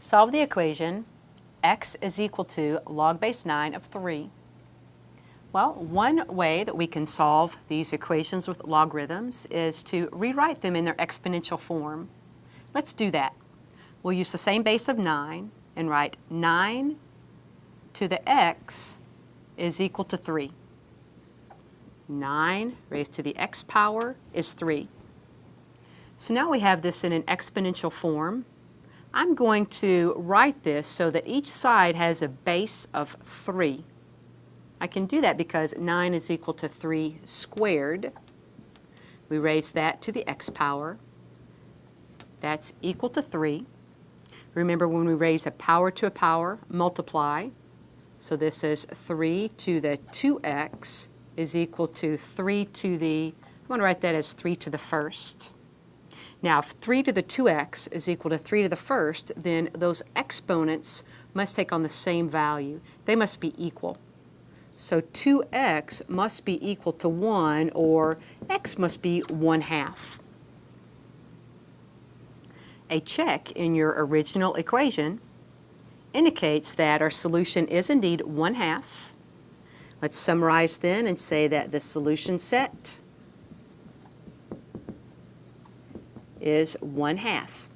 Solve the equation x is equal to log base 9 of 3. Well, one way that we can solve these equations with logarithms is to rewrite them in their exponential form. Let's do that. We'll use the same base of 9 and write 9 to the x is equal to 3. 9 raised to the x power is 3. So now we have this in an exponential form. I'm going to write this so that each side has a base of 3. I can do that because 9 is equal to 3 squared. We raise that to the x power. That's equal to 3. Remember, when we raise a power to a power, multiply. So this is 3 to the 2x is equal to 3 to the, I want to write that as 3 to the first. Now, if 3 to the 2x is equal to 3 to the first, then those exponents must take on the same value. They must be equal. So 2x must be equal to 1, or x must be 1/2. A check in your original equation indicates that our solution is indeed 1/2. Let's summarize then and say that the solution set is 1/2.